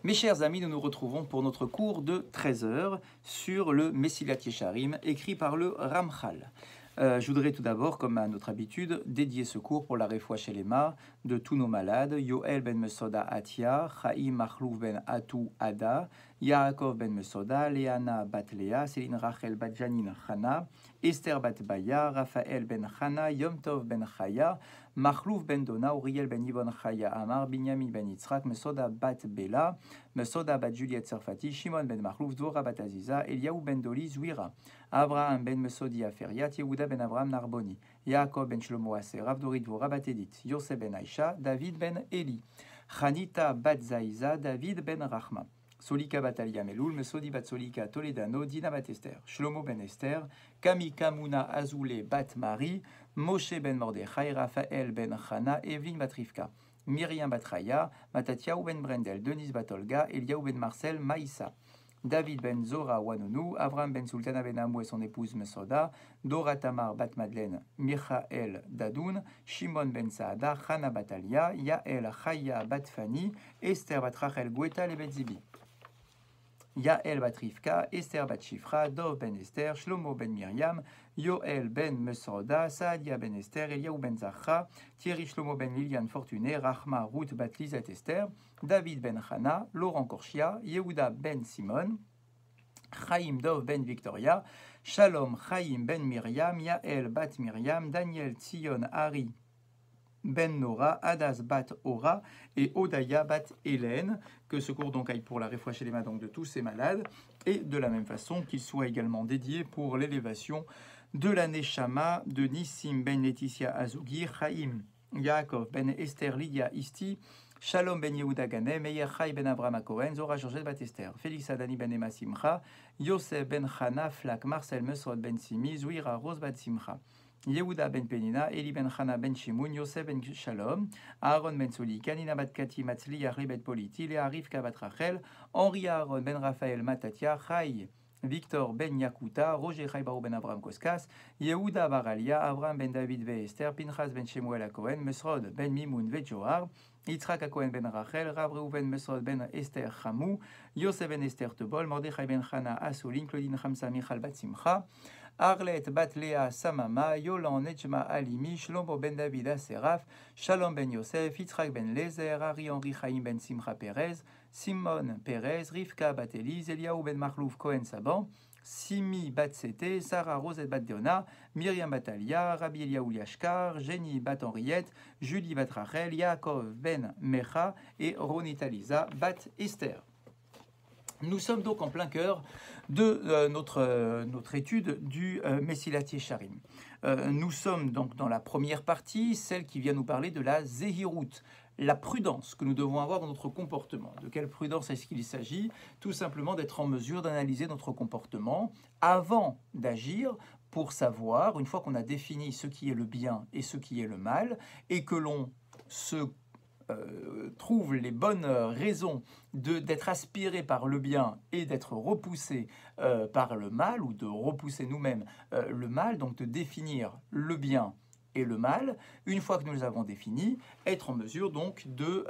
Mes chers amis, nous nous retrouvons pour notre cours de 13 heures sur le Mesilat Yesharim, écrit par le Ramchal. Je voudrais tout d'abord, comme à notre habitude, dédier ce cours pour la réfoua chez les mains de tous nos malades. Yoel ben Mesoda Atia, Chaim Machlouf ben Atou Ada, Yaakov ben Mesoda, Léana bat Léa, Céline Rachel bat Janine Chana, Esther bat Baya, Raphaël ben Chana, Yom Tov ben Chaya, Machlouf ben Dona, Uriel ben Yvon Chaya Amar, Binyamin ben Yitzhak, Mesoda bat Bela, Mesoda bat Juliette Sarfati, Shimon ben Machlouf, Dvora bat Aziza, Eliaou ben Doli, Zwira, Abraham ben Mesodi Aferiat, Yehuda ben Abraham Narboni, Yaakov ben Shlomo Aser, Avdorit Dvora bat Edith, Yosef ben Aisha, David ben Eli, Chanita bat Zaiza, David ben Rachma, Solika bat Alia Meloul, Mesodi bat Solika Toledano, Dina bat Esther, Shlomo ben Esther, Kami Kamuna Azoulé bat Marie, Moshe ben Mordechai, Raphaël ben Chana, Evelyn bat Rivka, Myriam bat Raya, Matatiaou ben Brendel, Denise bat Olga, Eliaou ben Marcel, Maïssa, David ben Zora Wanonou, Avram ben Sultana ben Amou et son épouse Mesoda, Dora Tamar bat Madeleine, Michael Dadoun, Shimon ben Saada, Chana bat Alia, Yael Chaya bat Fani, Esther bat Rachel Gweta et bet Zibi. Yael bat Rivka, Esther bat Shifra, Dov ben Esther, Shlomo ben Myriam, Yoel ben Mesoda, Saadia ben Esther, Eliaou ben Zachra, Thierry Shlomo ben Liliane Fortuné, Rachma Ruth bat Lisette Esther, David ben Chana, Laurent Korchia, Yehuda ben Simon, Chaim Dov ben Victoria, Shalom Chaim ben Myriam, Yael bat Myriam, Daniel Tzion Hari ben Nora, Adas bat Ora et Odaya bat Hélène. Que ce cours donc aille pour la réfoua chez les mains donc de tous ces malades et de la même façon qu'il soit également dédié pour l'élévation de la Neshama de Nissim ben Laetitia Azugi, Chaim Yaakov ben Esther Lydia Isti, Shalom ben Yehuda Ganem, Meir Chai ben Abraham Cohen, Zora Georgette bat Esther, Félix Adani ben Emma Simcha, Yosef ben Chana Flak, Marcel Mesrod ben Simi, Zouira Rose bat Simcha, Yehuda ben Penina, Eli ben Chana ben Shimoun, Yosef ben Shalom, Aaron ben Soli, Kanina bat Kati, Matzli, Yari bet Politi, Léa Rivka bat Rachel, Henri Aaron ben Raphaël Matatia, Chai, Victor ben Yakuta, Roger Chaibarou ben Abraham Koskas, Yehuda Baralia, Abraham ben David ve Esther, Pinchas ben Shemuel Cohen, Mesrod ben Mimoun ve Johar, Yitzhak Cohen ben Rachel, Rav Reuven Mesrod ben Esther Chamou, Yosef ben Esther Tebol, Mordechai ben Chana Asoulin, Claudine Hamsa Michal bat Simcha, Arlet bat Léa Samama, Yolan Nejma Alimi, Shlomo ben David Aseraf, Shalom ben Yosef, Yitzhak ben Lezer, Ari Henri Chaim ben Simcha Perez, Simon Perez, Rivka bat Elise, Eliaou ben Marlouf Cohen Saban, Simi bat Sete, Sarah Rosette bat Deona, Myriam bat Alia, Rabbi Eliaou Yashkar, Jenny bat Henriette, Julie bat Rachel, Yaakov ben Mecha et Ronita Lisa bat Esther. Nous sommes donc en plein cœur de notre étude du Mesilat Yesharim. Nous sommes donc dans la première partie, celle qui vient nous parler de la Zehirut, la prudence que nous devons avoir dans notre comportement. De quelle prudence est-ce qu'il s'agit? Tout simplement d'être en mesure d'analyser notre comportement avant d'agir pour savoir, une fois qu'on a défini ce qui est le bien et ce qui est le mal, et que l'on se trouve les bonnes raisons d'être aspiré par le bien et d'être repoussé par le mal, ou de repousser nous-mêmes le mal, donc de définir le bien et le mal. Une fois que nous les avons définis, être en mesure donc de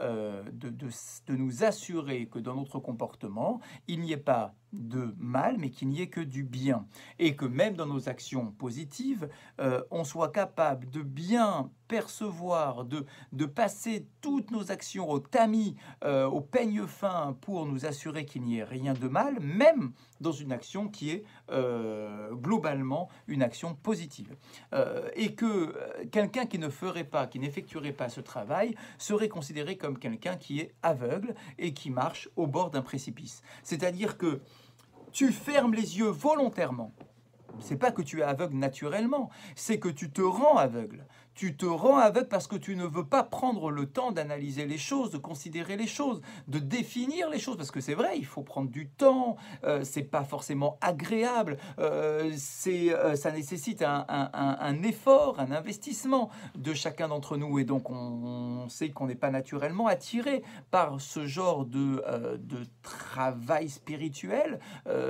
nous assurer que dans notre comportement, il n'y ait pas de mal, mais qu'il n'y ait que du bien. Et que même dans nos actions positives, on soit capable de bien percevoir, de passer toutes nos actions au tamis, au peigne fin pour nous assurer qu'il n'y ait rien de mal, même dans une action qui est globalement une action positive. Et que quelqu'un qui ne ferait pas, qui n'effectuerait pas ce travail, serait considéré comme quelqu'un qui est aveugle et qui marche au bord d'un précipice. C'est-à-dire que tu fermes les yeux volontairement. C'est pas que tu es aveugle naturellement, c'est que tu te rends aveugle. Tu te rends aveugle parce que tu ne veux pas prendre le temps d'analyser les choses, de considérer les choses, de définir les choses. Parce que c'est vrai, il faut prendre du temps, c'est pas forcément agréable, ça nécessite un effort, un investissement de chacun d'entre nous. Et donc on sait qu'on n'est pas naturellement attiré par ce genre de travail spirituel,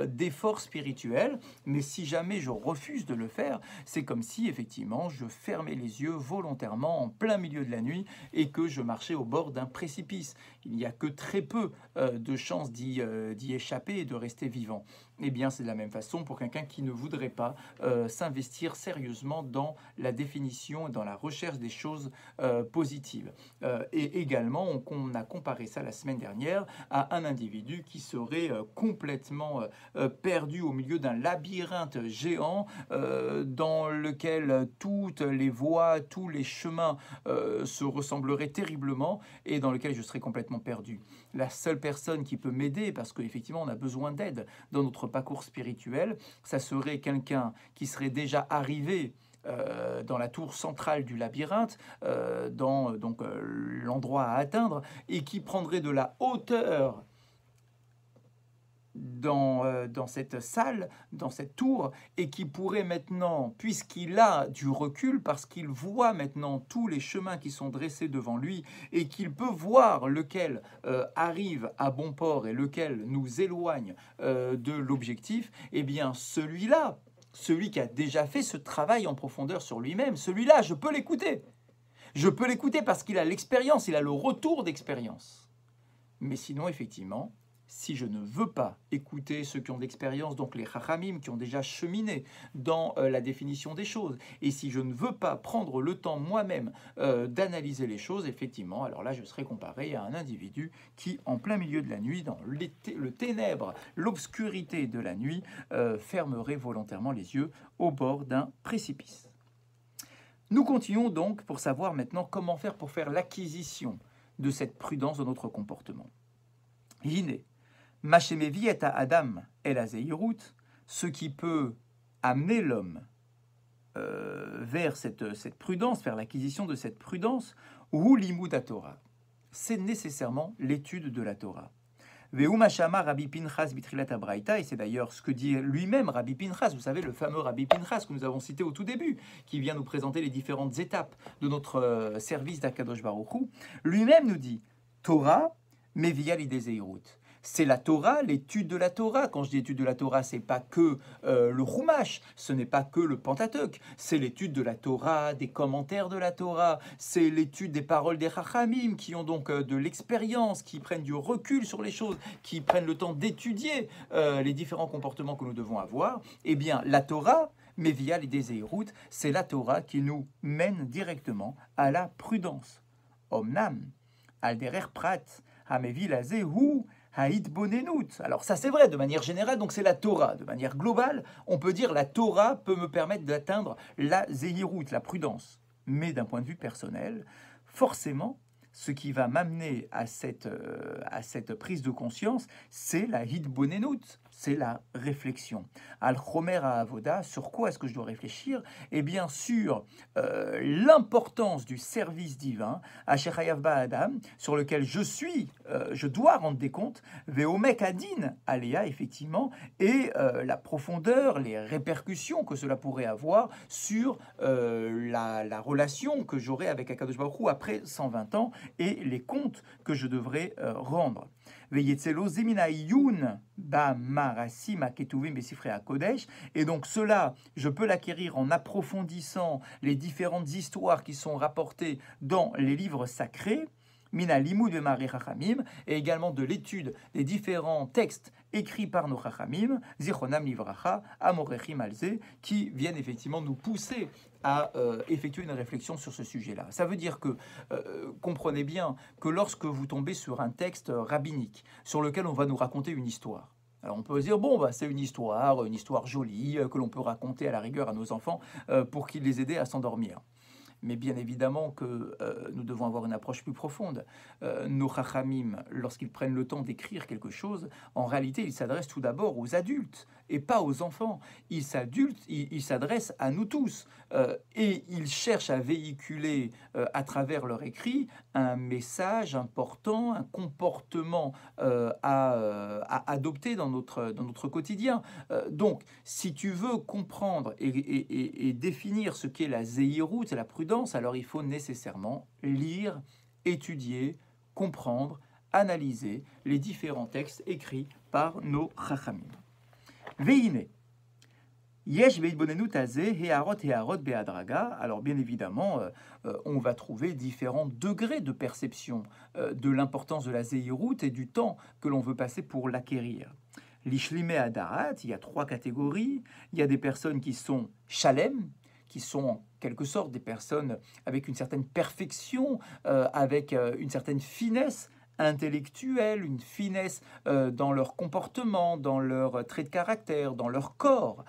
d'effort spirituel. Mais si jamais je refuse de le faire, c'est comme si effectivement je fermais les yeux volontairement, en plein milieu de la nuit, et que je marchais au bord d'un précipice. Il n'y a que très peu de chances d'y échapper et de rester vivant. Eh bien, c'est de la même façon pour quelqu'un qui ne voudrait pas s'investir sérieusement dans la définition et dans la recherche des choses positives. Et également, on a comparé ça la semaine dernière à un individu qui serait complètement perdu au milieu d'un labyrinthe géant dans lequel toutes les voies, tous les chemins se ressembleraient terriblement et dans lequel je serais complètement perdu. La seule personne qui peut m'aider, parce qu'effectivement on a besoin d'aide dans notre parcours spirituel, ça serait quelqu'un qui serait déjà arrivé dans la tour centrale du labyrinthe, dans l'endroit à atteindre, et qui prendrait de la hauteur dans cette salle, dans cette tour, et qui pourrait maintenant, puisqu'il a du recul, parce qu'il voit maintenant tous les chemins qui sont dressés devant lui, et qu'il peut voir lequel arrive à bon port et lequel nous éloigne de l'objectif, eh bien celui-là, celui qui a déjà fait ce travail en profondeur sur lui-même, celui-là, je peux l'écouter. Je peux l'écouter parce qu'il a l'expérience, il a le retour d'expérience. Mais sinon, effectivement, si je ne veux pas écouter ceux qui ont de l'expérience, donc les chachamim, qui ont déjà cheminé dans la définition des choses, et si je ne veux pas prendre le temps moi-même d'analyser les choses, effectivement, alors là, je serai comparé à un individu qui, en plein milieu de la nuit, dans le ténèbre, l'obscurité de la nuit, fermerait volontairement les yeux au bord d'un précipice. Nous continuons donc pour savoir maintenant comment faire pour faire l'acquisition de cette prudence dans notre comportement. L'inné. Machemevi et à Adam el Azeirut, ce qui peut amener l'homme vers cette prudence, vers l'acquisition de cette prudence, ou l'imoud Torah, c'est nécessairement l'étude de la Torah. Veumashama Rabbi Pinchas bitrilat abraïta, et c'est d'ailleurs ce que dit lui-même Rabbi Pinchas, vous savez, le fameux Rabbi Pinchas que nous avons cité au tout début, qui vient nous présenter les différentes étapes de notre service d'Akadosh Baruch Hu, lui-même nous dit Torah mevia l'idézeirut. C'est la Torah, l'étude de la Torah. Quand je dis étude de la Torah, c'est pas que le Chumash, ce n'est pas que le Pentateuque, c'est l'étude de la Torah, des commentaires de la Torah, c'est l'étude des paroles des Chachamim qui ont donc de l'expérience, qui prennent du recul sur les choses, qui prennent le temps d'étudier les différents comportements que nous devons avoir. Eh bien, la Torah, mais via les Dézéirut, c'est la Torah qui nous mène directement à la prudence. Omnam, alderer prat, hamevi lazéhu, haït bonenut. Alors ça c'est vrai de manière générale, donc c'est la Torah. De manière globale, on peut dire la Torah peut me permettre d'atteindre la zéhirut, la prudence. Mais d'un point de vue personnel, forcément, ce qui va m'amener à cette prise de conscience, c'est la hitbonenut, c'est la réflexion. Al-Chomer à Avoda, sur quoi est-ce que je dois réfléchir? Eh bien, sur l'importance du service divin, à Shechayav Ba'adam, sur lequel je dois rendre des comptes, Veomek Adin, Aléa, effectivement, et la profondeur, les répercussions que cela pourrait avoir sur la relation que j'aurai avec Akadosh Baruch Hu après 120 ans, et les comptes que je devrais rendre. Et donc cela, je peux l'acquérir en approfondissant les différentes histoires qui sont rapportées dans les livres sacrés, Mina Limud de Mari Chachamim, et également de l'étude des différents textes écrits par nos Chachamim, Zichronam Livracha, Amorechim Alze, qui viennent effectivement nous pousser à effectuer une réflexion sur ce sujet-là. Ça veut dire que, comprenez bien, que lorsque vous tombez sur un texte rabbinique, sur lequel on va nous raconter une histoire, alors on peut se dire, bon, bah, c'est une histoire jolie, que l'on peut raconter à la rigueur à nos enfants pour qu'ils les aident à s'endormir. Mais bien évidemment que nous devons avoir une approche plus profonde. Nos chachamim, lorsqu'ils prennent le temps d'écrire quelque chose, en réalité, ils s'adressent tout d'abord aux adultes et pas aux enfants. Ils s'adressent à nous tous et ils cherchent à véhiculer à travers leur écrit un message important, un comportement à adopter dans notre quotidien. Donc, si tu veux comprendre et définir ce qu'est la zéhirut, la prudence, alors il faut nécessairement lire, étudier, comprendre, analyser les différents textes écrits par nos chachamim. Veine, Yesh beitbonenut hazeh hearot behadraga. Alors bien évidemment, on va trouver différents degrés de perception de l'importance de la zéhirout et du temps que l'on veut passer pour l'acquérir. L'ishlimé adarat, il y a 3 catégories. Il y a des personnes qui sont shalem, qui sont en quelque sorte des personnes avec une certaine perfection, avec une certaine finesse intellectuelle, une finesse dans leur comportement, dans leur trait de caractère, dans leur corps,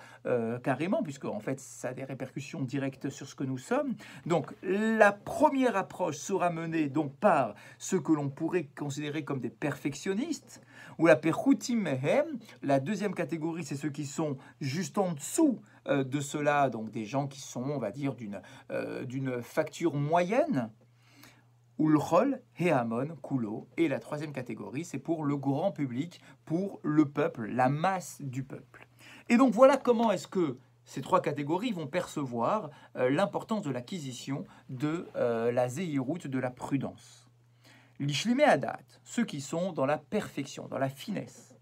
carrément, puisque en fait ça a des répercussions directes sur ce que nous sommes. Donc la première approche sera menée donc par ceux que l'on pourrait considérer comme des perfectionnistes, ou la pechutim mehem. La deuxième catégorie, c'est ceux qui sont juste en dessous de cela, donc des gens qui sont, on va dire, d'une facture moyenne. Ulchol, Heamon, Kulo. Et la troisième catégorie, c'est pour le grand public, pour le peuple, la masse du peuple. Et donc voilà comment est-ce que ces 3 catégories vont percevoir l'importance de l'acquisition de la zéhirout, de la prudence. L'ishlimé adat, ceux qui sont dans la perfection, dans la finesse.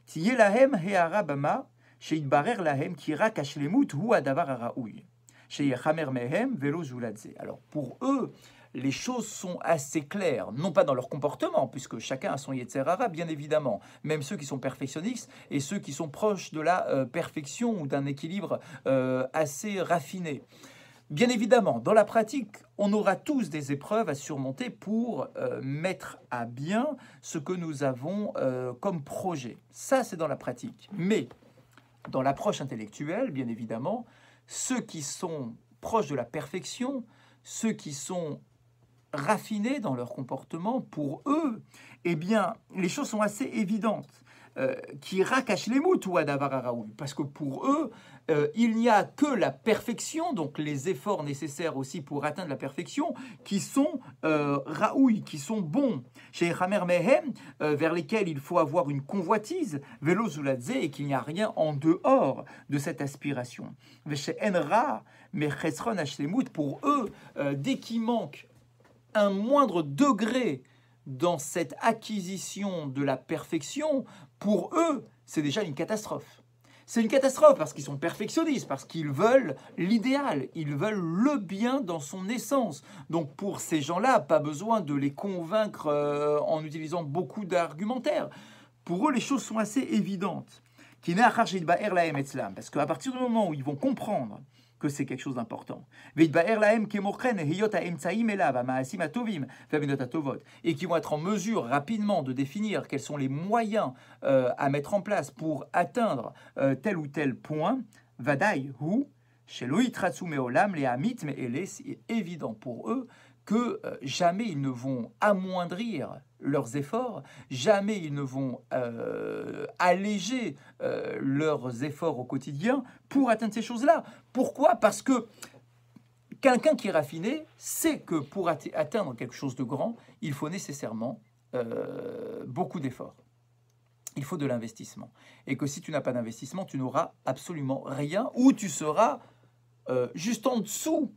Tiyelahem heara bama, sheitbarer lahem kira kashlemut hu adavar araoui. Sheyechamer mehem velo zuladze. Alors pour eux, les choses sont assez claires, non pas dans leur comportement, puisque chacun a son Yetzer Hara, bien évidemment, même ceux qui sont perfectionnistes et ceux qui sont proches de la perfection ou d'un équilibre assez raffiné. Bien évidemment, dans la pratique, on aura tous des épreuves à surmonter pour mettre à bien ce que nous avons comme projet. Ça, c'est dans la pratique. Mais dans l'approche intellectuelle, bien évidemment, ceux qui sont proches de la perfection, ceux qui sont raffinés dans leur comportement, pour eux, eh bien, les choses sont assez évidentes. Qui racache les mots, ou adavar, parce que pour eux, il n'y a que la perfection, donc les efforts nécessaires aussi pour atteindre la perfection, qui sont raoui, qui sont bons. Chez Hamer Mehem, vers lesquels il faut avoir une convoitise, Velo Zuladze, et qu'il n'y a rien en dehors de cette aspiration. Chez Enra, mais Chesron Hashlemut, pour eux, dès qu'il manque un moindre degré dans cette acquisition de la perfection, pour eux, c'est déjà une catastrophe. C'est une catastrophe parce qu'ils sont perfectionnistes, parce qu'ils veulent l'idéal, ils veulent le bien dans son essence. Donc pour ces gens-là, pas besoin de les convaincre en utilisant beaucoup d'argumentaires. Pour eux, les choses sont assez évidentes. Parce qu'à partir du moment où ils vont comprendre que c'est quelque chose d'important. Et qui vont être en mesure rapidement de définir quels sont les moyens à mettre en place pour atteindre tel ou tel point. Vadaï hu, chez Loïtratsu meolam, les amit, mais c'est évident pour eux que jamais ils ne vont amoindrir leurs efforts, jamais ils ne vont alléger leurs efforts au quotidien pour atteindre ces choses-là. Pourquoi ? Parce que quelqu'un qui est raffiné sait que pour atteindre quelque chose de grand, il faut nécessairement beaucoup d'efforts. Il faut de l'investissement. Et que si tu n'as pas d'investissement, tu n'auras absolument rien, ou tu seras juste en dessous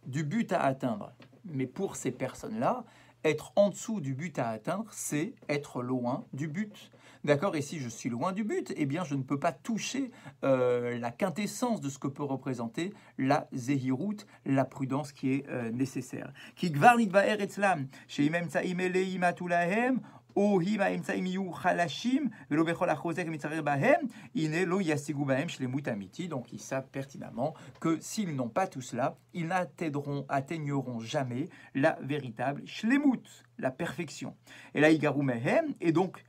du but à atteindre. Mais pour ces personnes-là, être en dessous du but à atteindre, c'est être loin du but. D'accord ? Et si je suis loin du but, eh bien, je ne peux pas toucher la quintessence de ce que peut représenter la zéhirout, la prudence qui est nécessaire. Ki gvar nitbaer etzlam, sheim emtsaim eleim atulahem, donc ils savent pertinemment que s'ils n'ont pas tout cela, ils n'atteigneront jamais la véritable shlemut, la perfection. Et là, et donc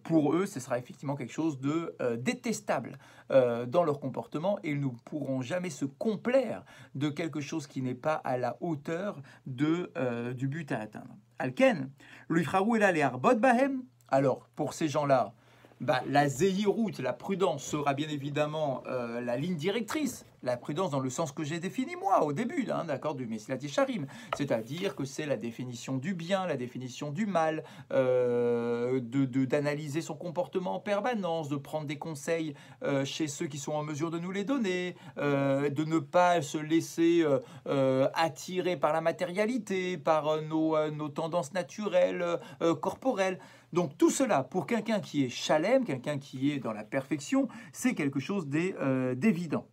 pour eux, ce sera effectivement quelque chose de détestable dans leur comportement et ils ne pourront jamais se complaire de quelque chose qui n'est pas à la hauteur du but à atteindre. Alken, l'uifraou et là les arbot bahem. Alors, pour ces gens-là, la zéhirout, la prudence sera bien évidemment la ligne directrice. La prudence dans le sens que j'ai défini moi au début, d'accord, du Mesilat Yesharim. C'est-à-dire que c'est la définition du bien, la définition du mal, de d'analyser son comportement en permanence, de prendre des conseils chez ceux qui sont en mesure de nous les donner, de ne pas se laisser attirer par la matérialité, par nos tendances naturelles, corporelles. Donc tout cela, pour quelqu'un qui est shalem, quelqu'un qui est dans la perfection, c'est quelque chose d'évident.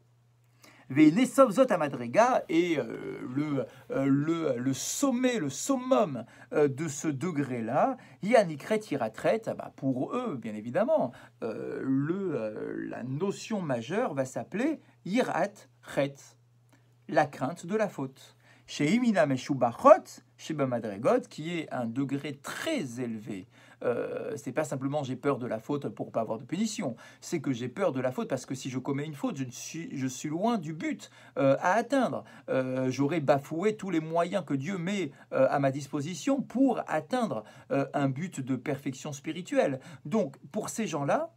Venesov zot amadrega et le sommet, le summum de ce degré-là, yanikret iratret, pour eux, bien évidemment, la notion majeure va s'appeler irat chet, la crainte de la faute. Chez Imina Meshubachot, chez Bamadregot, qui est un degré très élevé. C'est pas simplement j'ai peur de la faute pour pas avoir de punition, c'est que j'ai peur de la faute parce que si je commets une faute, je suis loin du but à atteindre. J'aurais bafoué tous les moyens que Dieu met à ma disposition pour atteindre un but de perfection spirituelle. Donc pour ces gens-là,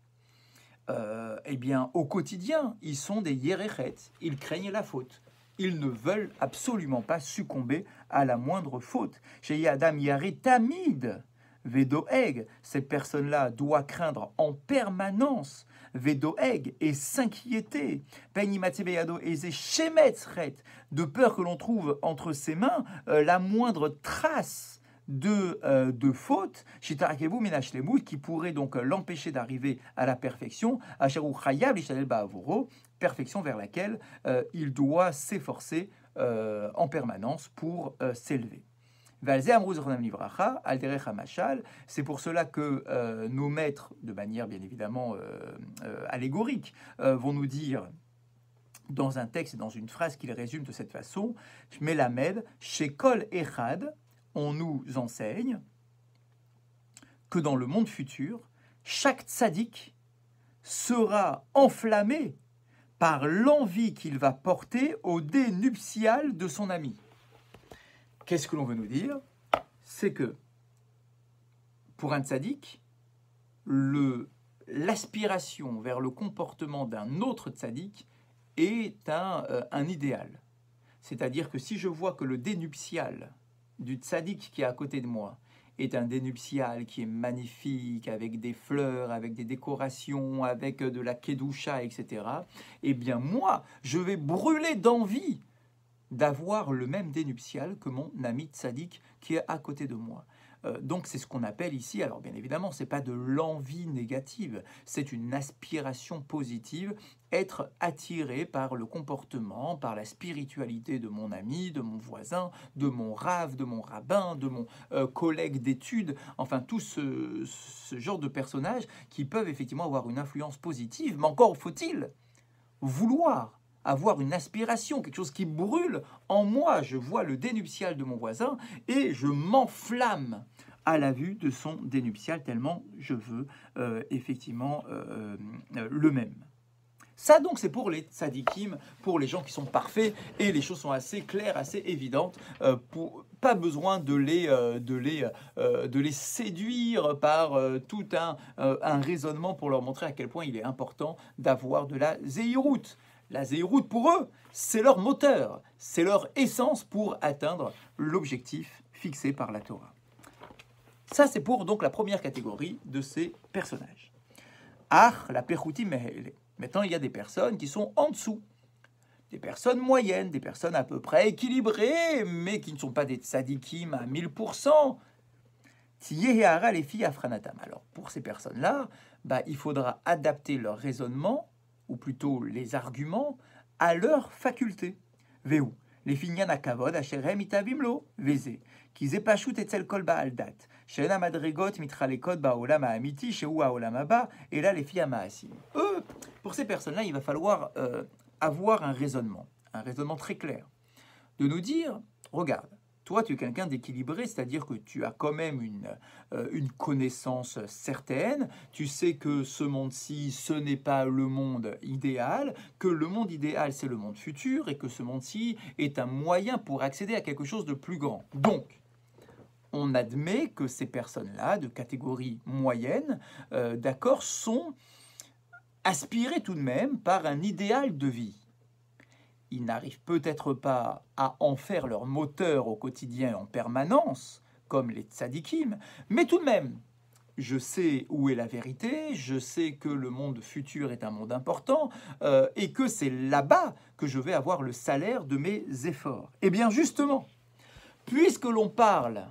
eh bien, au quotidien, ils sont des yerechet, ils craignent la faute. Ils ne veulent absolument pas succomber à la moindre faute. Chez Adam Yari Tamid, Vedoeg, cette personne-là doit craindre en permanence Vedoeg et s'inquiéter. Peinimatebeyado eze shemetzret, de peur que l'on trouve entre ses mains la moindre trace de faute, Shitarakevu Menashlemut, qui pourrait donc l'empêcher d'arriver à la perfection, Asheru Chayab Lishalel Ba'avuro, perfection vers laquelle il doit s'efforcer en permanence pour s'élever. C'est pour cela que nos maîtres, de manière bien évidemment allégorique, vont nous dire dans un texte et dans une phrase qu'ils résument de cette façon, Melamed, Shekol Echad, on nous enseigne que dans le monde futur, chaque tzaddik sera enflammé par l'envie qu'il va porter au dé nuptial de son ami. Qu'est-ce que l'on veut nous dire? C'est que pour un tzaddik, l'aspiration vers le comportement d'un autre tzaddik est un idéal. C'est-à-dire que si je vois que le dé nuptial du tzaddik qui est à côté de moi est un dé nuptial qui est magnifique, avec des fleurs, avec des décorations, avec de la kedusha, etc., eh bien moi, je vais brûler d'envie d'avoir le même dé nuptial que mon ami tzaddik qui est à côté de moi. Donc c'est ce qu'on appelle ici, alors bien évidemment, c'est pas de l'envie négative, c'est une aspiration positive, être attiré par le comportement, par la spiritualité de mon ami, de mon voisin, de mon rave, de mon rabbin, de mon collègue d'études, enfin tout ce genre de personnages qui peuvent effectivement avoir une influence positive, mais encore faut-il vouloir avoir une aspiration, quelque chose qui brûle en moi. Je vois le dénuptial de mon voisin et je m'enflamme à la vue de son dénuptial tellement je veux effectivement le même. Ça donc c'est pour les tzadikim, pour les gens qui sont parfaits et les choses sont assez claires, assez évidentes. Pas besoin de les séduire par tout un raisonnement pour leur montrer à quel point il est important d'avoir de la zéhirout. La zéhirout, pour eux, c'est leur moteur, c'est leur essence pour atteindre l'objectif fixé par la Torah. Ça, c'est pour donc la première catégorie de ces personnages. La pechuti mehele. Maintenant, il y a des personnes qui sont en dessous, des personnes moyennes, des personnes à peu près équilibrées, mais qui ne sont pas des tzadikim à 1000%. Tiyehara les filles afranatam. Alors, pour ces personnes-là, il faudra adapter leur raisonnement, ou plutôt les arguments, à leurs facultés. Veu, les finyan akavod, asherem itavimlo, veze, qui zepashut etzel kol baaldat, shena madrigot mitralekot baolam haamiti, shehu haolam haba, et là les filles amaasim. Eux, pour ces personnes-là, il va falloir avoir un raisonnement très clair, de nous dire, regarde, toi, tu es quelqu'un d'équilibré, c'est-à-dire que tu as quand même une connaissance certaine. Tu sais que ce monde-ci, ce n'est pas le monde idéal, que le monde idéal, c'est le monde futur, et que ce monde-ci est un moyen pour accéder à quelque chose de plus grand. Donc, on admet que ces personnes-là, de catégorie moyenne, d'accord, sont aspirées tout de même par un idéal de vie. Ils n'arrivent peut-être pas à en faire leur moteur au quotidien en permanence, comme les tzadikim, mais tout de même, je sais où est la vérité, je sais que le monde futur est un monde important et que c'est là-bas que je vais avoir le salaire de mes efforts. Eh bien justement, puisque l'on parle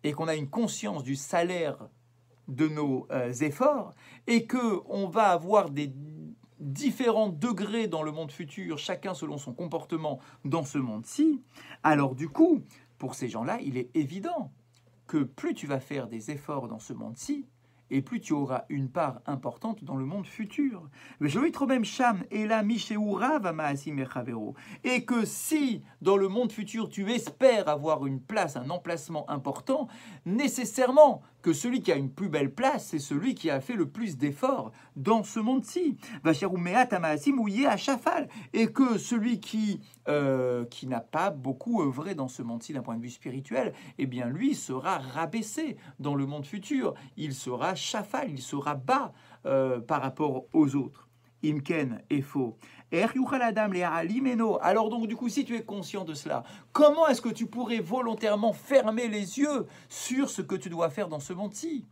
et qu'on a une conscience du salaire de nos efforts et que on va avoir des différents degrés dans le monde futur, chacun selon son comportement dans ce monde-ci, alors du coup, pour ces gens-là, il est évident que plus tu vas faire des efforts dans ce monde-ci, et plus tu auras une part importante dans le monde futur. Et que si, dans le monde futur, tu espères avoir une place, un emplacement important, nécessairement que celui qui a une plus belle place, c'est celui qui a fait le plus d'efforts dans ce monde-ci. Et que celui qui n'a pas beaucoup œuvré dans ce monde-ci d'un point de vue spirituel, eh bien lui sera rabaissé dans le monde futur. Il sera chafal, il sera bas par rapport aux autres. Imken est faux. Alors donc du coup, si tu es conscient de cela, comment est-ce que tu pourrais volontairement fermer les yeux sur ce que tu dois faire dans ce monde-ci?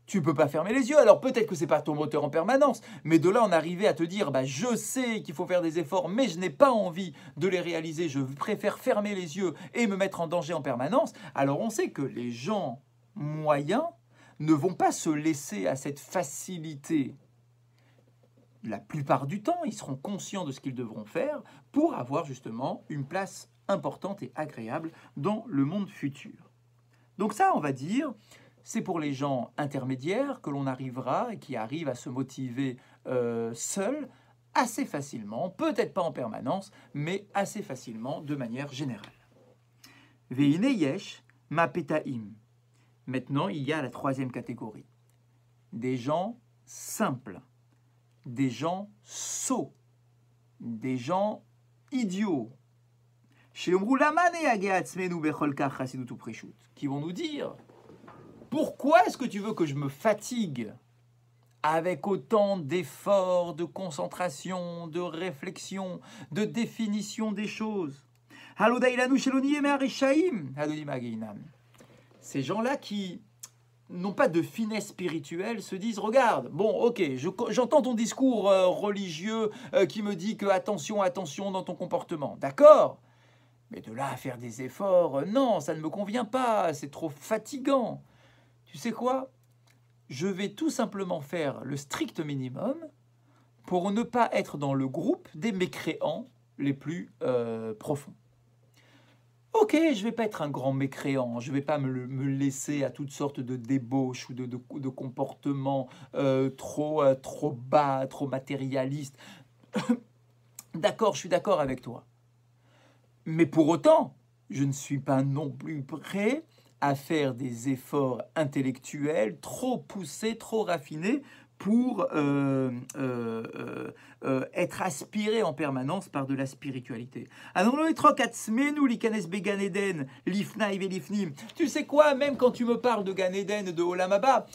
Tu ne peux pas fermer les yeux, alors peut-être que ce n'est pas ton moteur en permanence, mais de là en arriver à te dire, je sais qu'il faut faire des efforts, mais je n'ai pas envie de les réaliser, je préfère fermer les yeux et me mettre en danger en permanence, alors on sait que les gens moyens ne vont pas se laisser à cette facilité. La plupart du temps, ils seront conscients de ce qu'ils devront faire pour avoir justement une place importante et agréable dans le monde futur. Donc ça, on va dire, c'est pour les gens intermédiaires que l'on arrivera et qui arrivent à se motiver seuls assez facilement, peut-être pas en permanence, mais assez facilement de manière générale. Veine yesh mapetaim. Maintenant, il y a la troisième catégorie. Des gens simples, des gens sots, des gens idiots, qui vont nous dire, pourquoi est-ce que tu veux que je me fatigue avec autant d'efforts, de concentration, de réflexion, de définition des choses? Ces gens-là qui n'ont pas de finesse spirituelle se disent, regarde, bon, ok, j'entends ton discours religieux qui me dit que attention, attention dans ton comportement, d'accord, mais de là à faire des efforts, non, ça ne me convient pas, c'est trop fatigant. Tu sais quoi? Je vais tout simplement faire le strict minimum pour ne pas être dans le groupe des mécréants les plus profonds. Ok, je ne vais pas être un grand mécréant, je ne vais pas me laisser à toutes sortes de débauches ou de comportements trop bas, trop matérialistes. D'accord, je suis d'accord avec toi. Mais pour autant, je ne suis pas non plus prêt à faire des efforts intellectuels trop poussés, trop raffinés pour être aspiré en permanence par de la spiritualité. Tu sais quoi, même quand tu me parles de Gan Eden et de Olam Haba,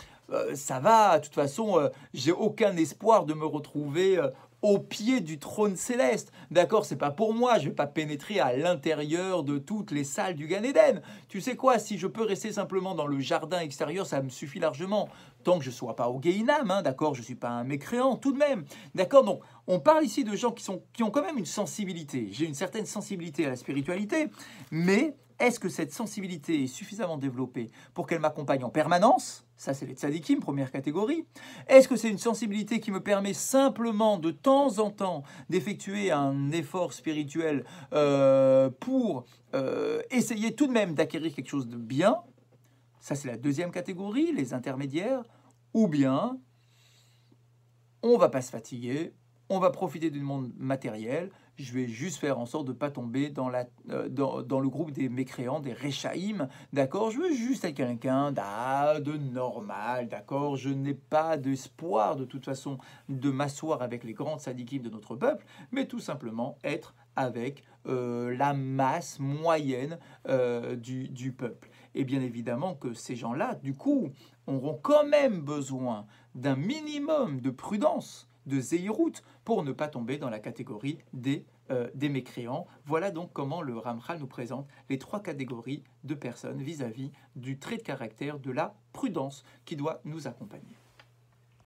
ça va, de toute façon, j'ai aucun espoir de me retrouver au pied du trône céleste. D'accord, c'est pas pour moi, je vais pas pénétrer à l'intérieur de toutes les salles du Gan Eden. Tu sais quoi, si je peux rester simplement dans le jardin extérieur, ça me suffit largement. Tant que je ne sois pas au Gehinam, hein, d'accord, je ne suis pas un mécréant tout de même. D'accord, donc on parle ici de gens qui ont quand même une sensibilité. J'ai une certaine sensibilité à la spiritualité, mais est-ce que cette sensibilité est suffisamment développée pour qu'elle m'accompagne en permanence? Ça, c'est les tzadikim, première catégorie. Est-ce que c'est une sensibilité qui me permet simplement de temps en temps d'effectuer un effort spirituel pour essayer tout de même d'acquérir quelque chose de bien? Ça, c'est la deuxième catégorie, les intermédiaires. Ou bien, on ne va pas se fatiguer, on va profiter du monde matériel. Je vais juste faire en sorte de ne pas tomber dans le groupe des mécréants, des réchaïm, d'accord? Je veux juste être quelqu'un de normal, d'accord? Je n'ai pas d'espoir, de toute façon, de m'asseoir avec les grands tzadikim de notre peuple, mais tout simplement être avec la masse moyenne du peuple. Et bien évidemment que ces gens-là, du coup, auront quand même besoin d'un minimum de prudence, de zéhirout, pour ne pas tomber dans la catégorie des des mécréants. Voilà donc comment le Ramchal nous présente les 3 catégories de personnes vis-à-vis du trait de caractère de la prudence qui doit nous accompagner.